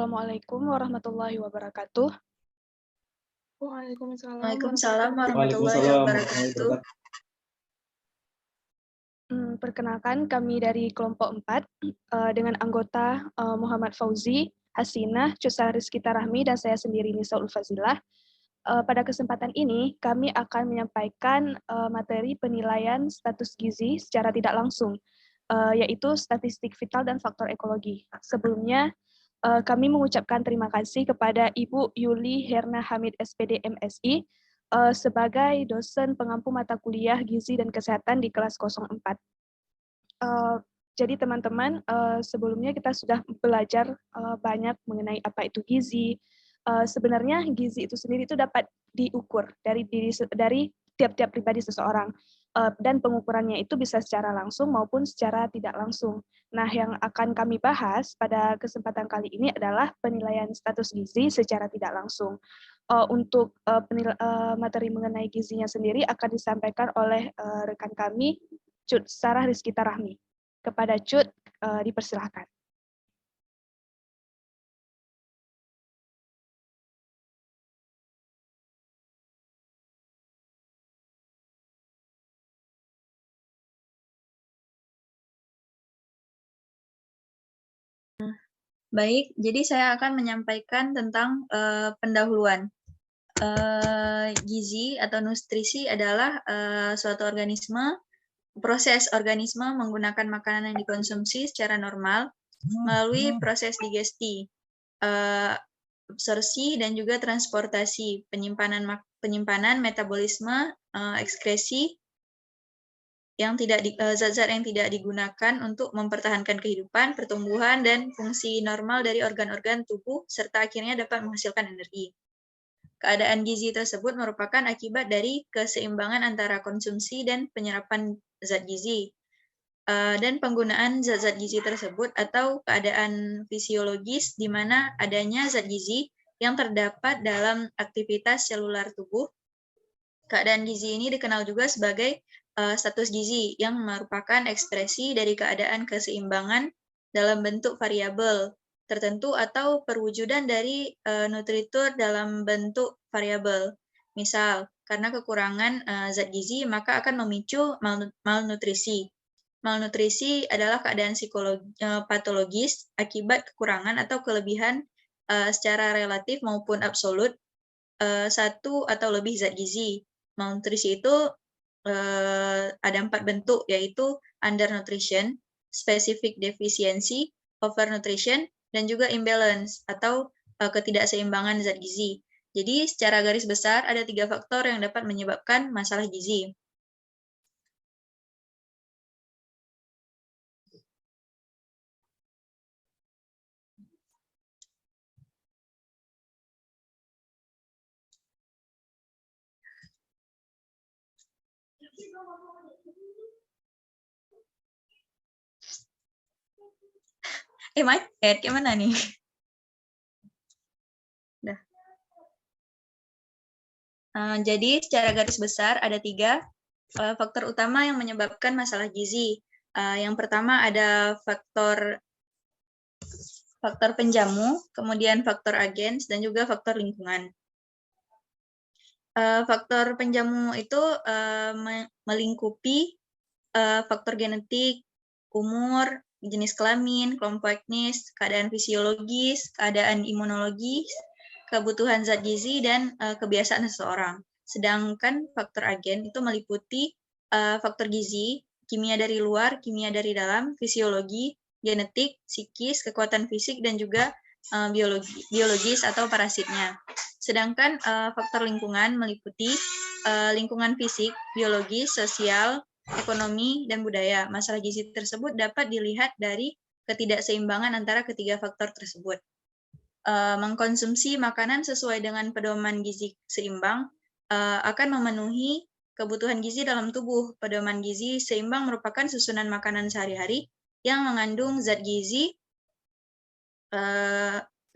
Assalamualaikum warahmatullahi wabarakatuh. Waalaikumsalam Waalaikumsalam warahmatullahi warahmatullahi wabarakatuh. Perkenalkan kami dari kelompok 4 dengan anggota Muhammad Fauzi, Hasinah, Cusah Rizkita Rahmi, dan saya sendiri Nisaul Fazilah. Pada kesempatan ini kami akan menyampaikan materi penilaian status gizi secara tidak langsung, yaitu statistik vital dan faktor ekologi. Sebelumnya kami mengucapkan terima kasih kepada Ibu Yuli Herna Hamid SPD MSI sebagai dosen pengampu mata kuliah Gizi dan Kesehatan di kelas 04. Jadi teman-teman, sebelumnya kita sudah belajar banyak mengenai apa itu gizi. Sebenarnya gizi itu sendiri itu dapat diukur dari tiap-tiap pribadi seseorang. Dan pengukurannya itu bisa secara langsung maupun secara tidak langsung. Nah, yang akan kami bahas pada kesempatan kali ini adalah penilaian status gizi secara tidak langsung. Untuk materi mengenai gizinya sendiri akan disampaikan oleh rekan kami, Cut Sarah Rizkita Rahmi. Kepada Cut, dipersilahkan. Baik, jadi saya akan menyampaikan tentang pendahuluan. Gizi atau nutrisi adalah suatu proses organisme menggunakan makanan yang dikonsumsi secara normal melalui proses digesti, absorpsi, dan juga transportasi, penyimpanan, metabolisme, ekskresi, zat-zat yang tidak digunakan untuk mempertahankan kehidupan, pertumbuhan, dan fungsi normal dari organ-organ tubuh, serta akhirnya dapat menghasilkan energi. Keadaan gizi tersebut merupakan akibat dari keseimbangan antara konsumsi dan penyerapan zat gizi, dan penggunaan zat-zat gizi tersebut atau keadaan fisiologis di mana adanya zat gizi yang terdapat dalam aktivitas selular tubuh. Keadaan gizi ini dikenal juga sebagai status gizi yang merupakan ekspresi dari keadaan keseimbangan dalam bentuk variabel tertentu atau perwujudan dari nutritur dalam bentuk variabel. Misal, karena kekurangan zat gizi maka akan memicu malnutrisi. Malnutrisi adalah keadaan patologis akibat kekurangan atau kelebihan secara relatif maupun absolut satu atau lebih zat gizi. Malnutrisi itu ada 4 bentuk, yaitu undernutrition, specific deficiency, overnutrition, dan juga imbalance atau ketidakseimbangan zat gizi. Jadi secara garis besar ada 3 faktor yang dapat menyebabkan masalah gizi. Mike, gimana nih? Udah. Jadi secara garis besar ada 3 faktor utama yang menyebabkan masalah gizi. Yang pertama ada faktor penjamu, kemudian faktor agens, dan juga faktor lingkungan. Faktor penjamu itu melingkupi faktor genetik, umur, jenis kelamin, kelompok etnis, keadaan fisiologis, keadaan imunologis, kebutuhan zat gizi, dan kebiasaan seseorang. Sedangkan faktor agen itu meliputi faktor gizi, kimia dari luar, kimia dari dalam, fisiologi, genetik, psikis, kekuatan fisik, dan juga biologis atau parasitnya. Sedangkan faktor lingkungan meliputi lingkungan fisik, biologis, sosial, ekonomi, dan budaya. Masalah gizi tersebut dapat dilihat dari ketidakseimbangan antara ketiga faktor tersebut. Mengkonsumsi makanan sesuai dengan pedoman gizi seimbang akan memenuhi kebutuhan gizi dalam tubuh. Pedoman gizi seimbang merupakan susunan makanan sehari-hari yang mengandung zat gizi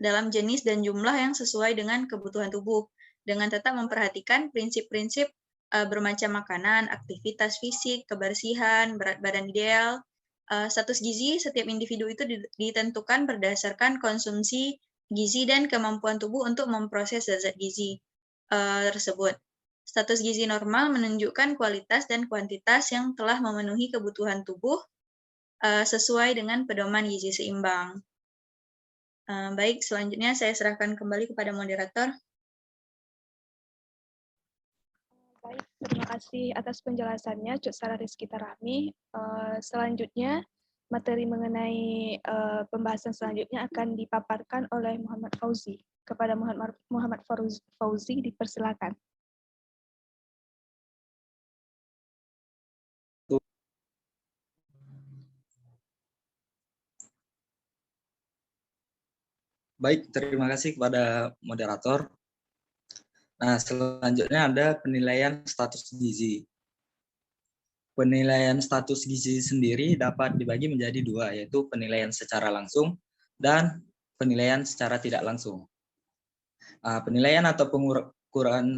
dalam jenis dan jumlah yang sesuai dengan kebutuhan tubuh, dengan tetap memperhatikan prinsip-prinsip bermacam makanan, aktivitas fisik, kebersihan, berat badan ideal. Status gizi setiap individu itu ditentukan berdasarkan konsumsi gizi dan kemampuan tubuh untuk memproses zat-zat gizi tersebut. Status gizi normal menunjukkan kualitas dan kuantitas yang telah memenuhi kebutuhan tubuh sesuai dengan pedoman gizi seimbang. Baik, selanjutnya saya serahkan kembali kepada moderator. Baik, terima kasih atas penjelasannya, Cuk Sarah Rizky Tarahmi. Selanjutnya, materi mengenai pembahasan selanjutnya akan dipaparkan oleh Muhammad Fauzi. Kepada Muhammad Fauzi, dipersilakan. Baik, terima kasih kepada moderator. Nah, selanjutnya ada penilaian status gizi. Penilaian status gizi sendiri dapat dibagi menjadi dua, yaitu penilaian secara langsung dan penilaian secara tidak langsung. Penilaian atau pengukuran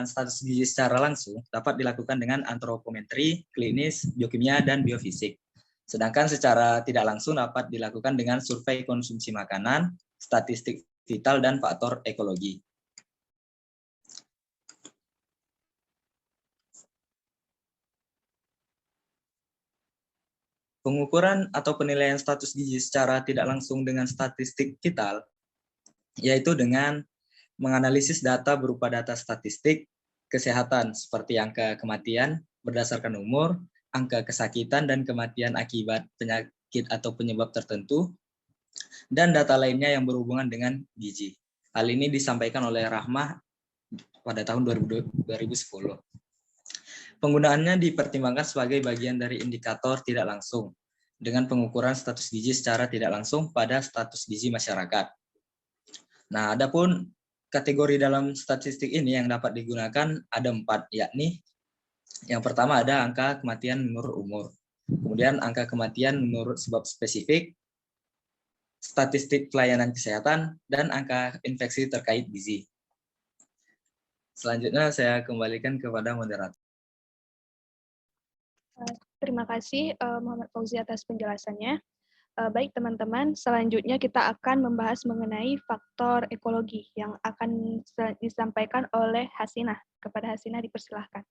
status gizi secara langsung dapat dilakukan dengan antropometri, klinis, biokimia, dan biofisik. Sedangkan secara tidak langsung dapat dilakukan dengan survei konsumsi makanan, statistik vital, dan faktor ekologi. Pengukuran atau penilaian status gizi secara tidak langsung dengan statistik vital, yaitu dengan menganalisis data berupa data statistik kesehatan seperti angka kematian berdasarkan umur, angka kesakitan dan kematian akibat penyakit atau penyebab tertentu, dan data lainnya yang berhubungan dengan gizi. Hal ini disampaikan oleh Rahmah pada tahun 2010. Penggunaannya dipertimbangkan sebagai bagian dari indikator tidak langsung dengan pengukuran status gizi secara tidak langsung pada status gizi masyarakat. Nah, adapun kategori dalam statistik ini yang dapat digunakan ada 4, yakni yang pertama ada angka kematian menurut umur, kemudian angka kematian menurut sebab spesifik, statistik pelayanan kesehatan, dan angka infeksi terkait gizi. Selanjutnya saya kembalikan kepada moderator. Terima kasih Muhammad Fauzi atas penjelasannya. Baik teman-teman, selanjutnya kita akan membahas mengenai faktor ekologi yang akan disampaikan oleh Hasinah. Kepada Hasinah dipersilahkan.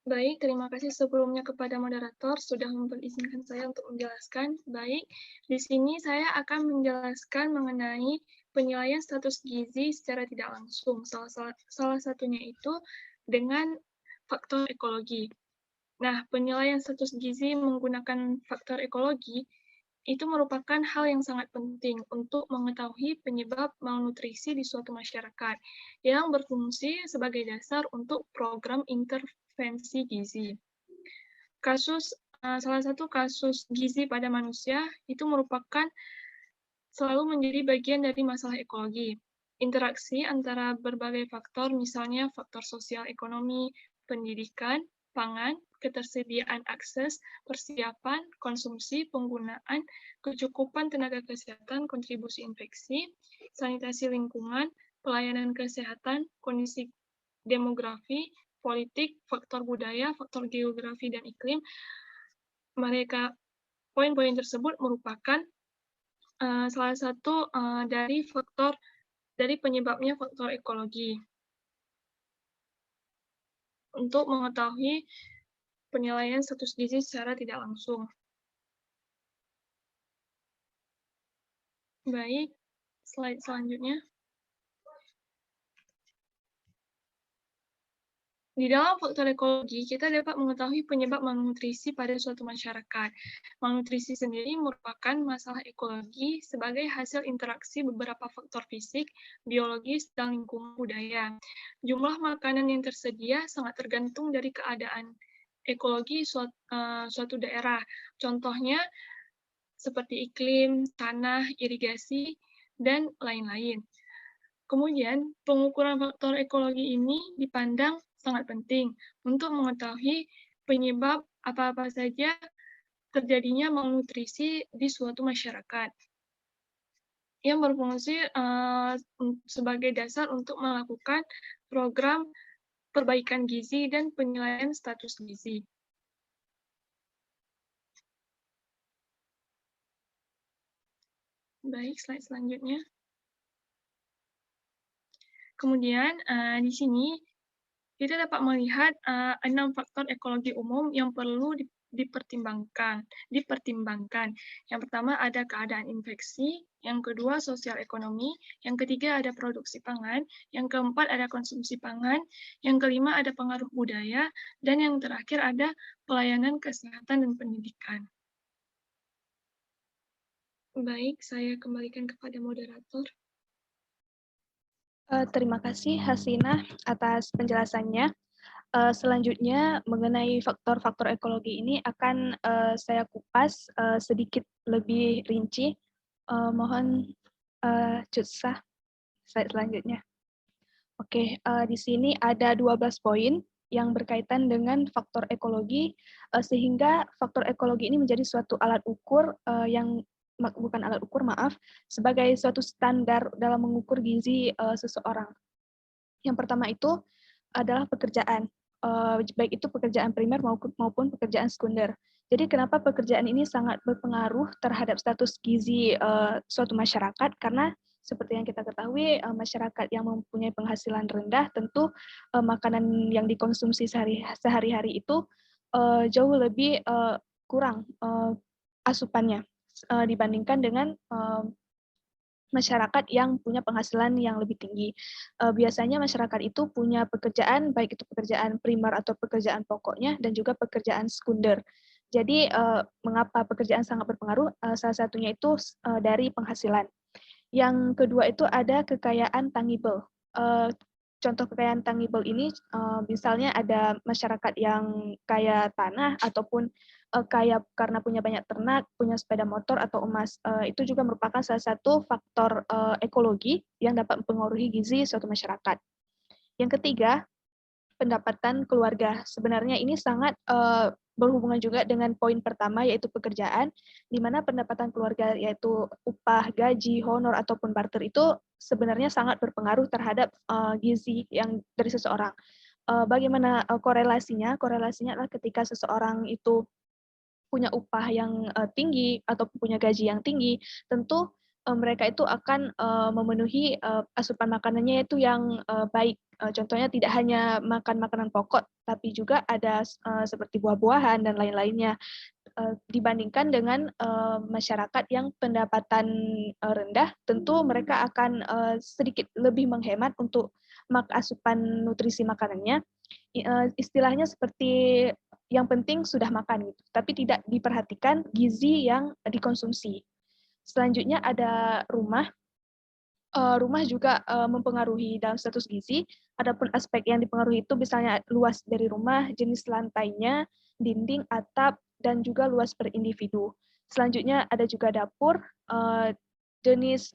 Baik, terima kasih sebelumnya kepada moderator sudah memperizinkan saya untuk menjelaskan. Baik, di sini saya akan menjelaskan mengenai penilaian status gizi secara tidak langsung. Salah satunya itu dengan faktor ekologi. Nah, penilaian status gizi menggunakan faktor ekologi itu merupakan hal yang sangat penting untuk mengetahui penyebab malnutrisi di suatu masyarakat yang berfungsi sebagai dasar untuk program intervensi gizi. Salah satu kasus gizi pada manusia itu merupakan selalu menjadi bagian dari masalah ekologi. Interaksi antara berbagai faktor, misalnya faktor sosial ekonomi, pendidikan, pangan, ketersediaan akses, persiapan, konsumsi, penggunaan, kecukupan tenaga kesehatan, kontribusi infeksi, sanitasi lingkungan, pelayanan kesehatan, kondisi demografi, politik, faktor budaya, faktor geografi, dan iklim. Poin-poin tersebut merupakan salah satu dari penyebabnya faktor ekologi. Untuk mengetahui penilaian status gizi secara tidak langsung. Baik, slide selanjutnya. Di dalam faktor ekologi, kita dapat mengetahui penyebab malnutrisi pada suatu masyarakat. Malnutrisi sendiri merupakan masalah ekologi sebagai hasil interaksi beberapa faktor fisik, biologis, dan lingkungan budaya. Jumlah makanan yang tersedia sangat tergantung dari keadaan ekologi suatu daerah. Contohnya seperti iklim, tanah, irigasi, dan lain-lain. Kemudian, pengukuran faktor ekologi ini dipandang sangat penting untuk mengetahui penyebab apa-apa saja terjadinya malnutrisi di suatu masyarakat yang berfungsi sebagai dasar untuk melakukan program perbaikan gizi dan penilaian status gizi. Baik, slide selanjutnya. Kemudian di sini kita dapat melihat 6 faktor ekologi umum yang perlu dipertimbangkan. Yang pertama ada keadaan infeksi, yang kedua sosial ekonomi, yang ketiga ada produksi pangan, yang keempat ada konsumsi pangan, yang kelima ada pengaruh budaya, dan yang terakhir ada pelayanan kesehatan dan pendidikan. Baik, saya kembalikan kepada moderator. Terima kasih Hasina atas penjelasannya. Selanjutnya mengenai faktor-faktor ekologi ini akan saya kupas sedikit lebih rinci. Mohon Jutsa slide selanjutnya. Oke, di sini ada 12 poin yang berkaitan dengan faktor ekologi, sehingga faktor ekologi ini menjadi suatu alat ukur sebagai suatu standar dalam mengukur gizi seseorang. Yang pertama itu adalah pekerjaan, baik itu pekerjaan primer maupun pekerjaan sekunder. Jadi kenapa pekerjaan ini sangat berpengaruh terhadap status gizi suatu masyarakat? Karena seperti yang kita ketahui, masyarakat yang mempunyai penghasilan rendah tentu makanan yang dikonsumsi sehari-hari itu jauh lebih kurang asupannya dibandingkan dengan masyarakat yang punya penghasilan yang lebih tinggi. Biasanya masyarakat itu punya pekerjaan, baik itu pekerjaan primer atau pekerjaan pokoknya, dan juga pekerjaan sekunder. Jadi, mengapa pekerjaan sangat berpengaruh? Salah satunya itu dari penghasilan. Yang kedua itu ada kekayaan tangible. Contoh kekayaan tangible ini, misalnya ada masyarakat yang kaya tanah ataupun kaya karena punya banyak ternak, punya sepeda motor atau emas. Itu juga merupakan salah satu faktor ekologi yang dapat mempengaruhi gizi suatu masyarakat. Yang ketiga, pendapatan keluarga. Sebenarnya ini sangat berhubungan juga dengan poin pertama, yaitu pekerjaan, di mana pendapatan keluarga yaitu upah, gaji, honor, ataupun barter itu sebenarnya sangat berpengaruh terhadap gizi yang dari seseorang. Bagaimana korelasinya? Korelasinya adalah ketika seseorang itu punya upah yang tinggi ataupun punya gaji yang tinggi, tentu mereka itu akan memenuhi asupan makanannya itu yang baik. Contohnya tidak hanya makan makanan pokok, tapi juga ada seperti buah-buahan dan lain-lainnya. Dibandingkan dengan masyarakat yang pendapatan rendah, tentu mereka akan sedikit lebih menghemat untuk asupan nutrisi makanannya. Istilahnya seperti yang penting sudah makan gitu, tapi tidak diperhatikan gizi yang dikonsumsi. Selanjutnya ada rumah. Rumah juga mempengaruhi dalam status gizi. Adapun aspek yang dipengaruhi itu misalnya luas dari rumah, jenis lantainya, dinding, atap, dan juga luas per individu. Selanjutnya ada juga dapur, jenis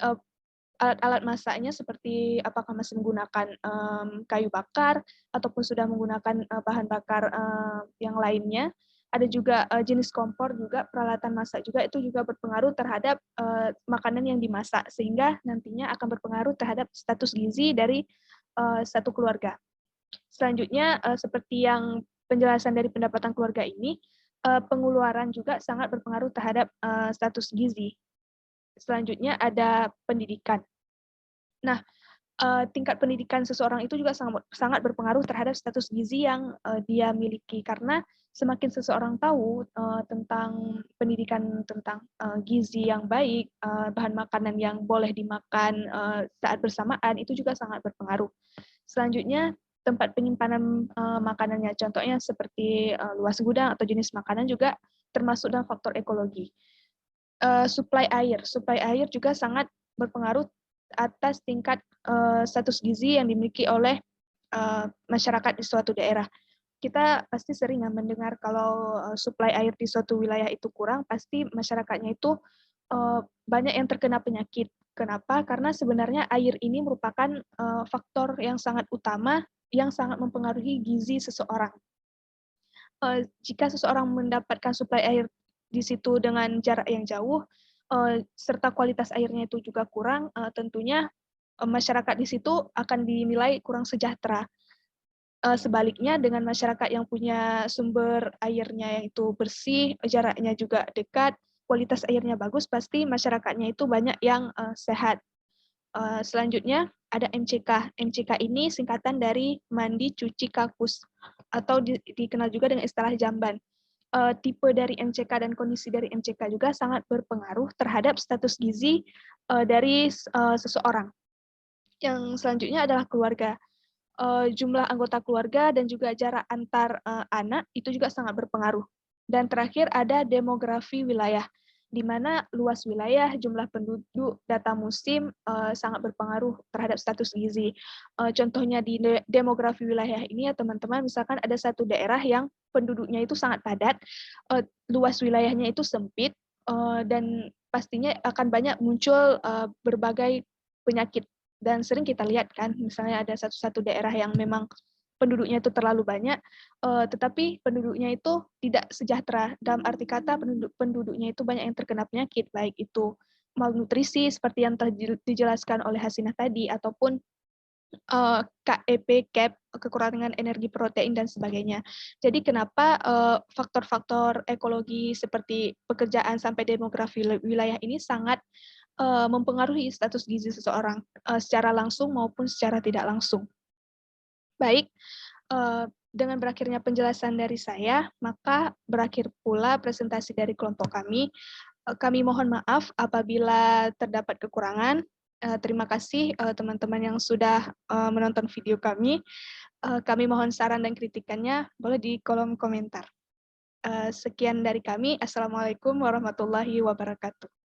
alat-alat masaknya seperti apakah masih menggunakan kayu bakar ataupun sudah menggunakan bahan bakar yang lainnya. Ada juga jenis kompor juga, peralatan masak juga itu juga berpengaruh terhadap makanan yang dimasak, sehingga nantinya akan berpengaruh terhadap status gizi dari satu keluarga. Selanjutnya, seperti yang penjelasan dari pendapatan keluarga ini, pengeluaran juga sangat berpengaruh terhadap status gizi. Selanjutnya ada pendidikan. Nah, tingkat pendidikan seseorang itu juga sangat berpengaruh terhadap status gizi yang dia miliki, karena semakin seseorang tahu tentang pendidikan tentang gizi yang baik, bahan makanan yang boleh dimakan saat bersamaan, itu juga sangat berpengaruh. Selanjutnya, tempat penyimpanan makanannya, contohnya seperti luas gudang atau jenis makanan juga termasuk dalam faktor ekologi. Suplai air juga sangat berpengaruh atas tingkat status gizi yang dimiliki oleh masyarakat di suatu daerah. Kita pasti sering mendengar kalau suplai air di suatu wilayah itu kurang, pasti masyarakatnya itu banyak yang terkena penyakit. Kenapa? Karena sebenarnya air ini merupakan faktor yang sangat utama yang sangat mempengaruhi gizi seseorang. Jika seseorang mendapatkan suplai air di situ dengan jarak yang jauh, serta kualitas airnya itu juga kurang, tentunya masyarakat di situ akan dinilai kurang sejahtera. Sebaliknya dengan masyarakat yang punya sumber airnya yang itu bersih, jaraknya juga dekat, kualitas airnya bagus, pasti masyarakatnya itu banyak yang sehat. Selanjutnya ada MCK. MCK ini singkatan dari mandi cuci kakus atau dikenal juga dengan istilah jamban. Tipe dari MCK dan kondisi dari MCK juga sangat berpengaruh terhadap status gizi dari seseorang. Yang selanjutnya adalah keluarga. Jumlah anggota keluarga dan juga jarak antar anak itu juga sangat berpengaruh. Dan terakhir ada demografi wilayah, di mana luas wilayah, jumlah penduduk, data musim sangat berpengaruh terhadap status gizi. Contohnya di demografi wilayah ini ya teman-teman, misalkan ada satu daerah yang penduduknya itu sangat padat, luas wilayahnya itu sempit, dan pastinya akan banyak muncul berbagai penyakit. Dan sering kita lihat kan, misalnya ada satu daerah yang memang penduduknya itu terlalu banyak, tetapi penduduknya itu tidak sejahtera. Dalam arti kata penduduknya itu banyak yang terkena penyakit, baik itu malnutrisi seperti yang dijelaskan oleh Hasinah tadi, ataupun KEP, kekurangan energi protein dan sebagainya. Jadi kenapa faktor-faktor ekologi seperti pekerjaan sampai demografi wilayah ini sangat mempengaruhi status gizi seseorang secara langsung maupun secara tidak langsung. Baik, dengan berakhirnya penjelasan dari saya, maka berakhir pula presentasi dari kelompok kami. Kami mohon maaf apabila terdapat kekurangan. Terima kasih teman-teman yang sudah menonton video kami. Kami mohon saran dan kritikannya boleh di kolom komentar. Sekian dari kami. Assalamualaikum warahmatullahi wabarakatuh.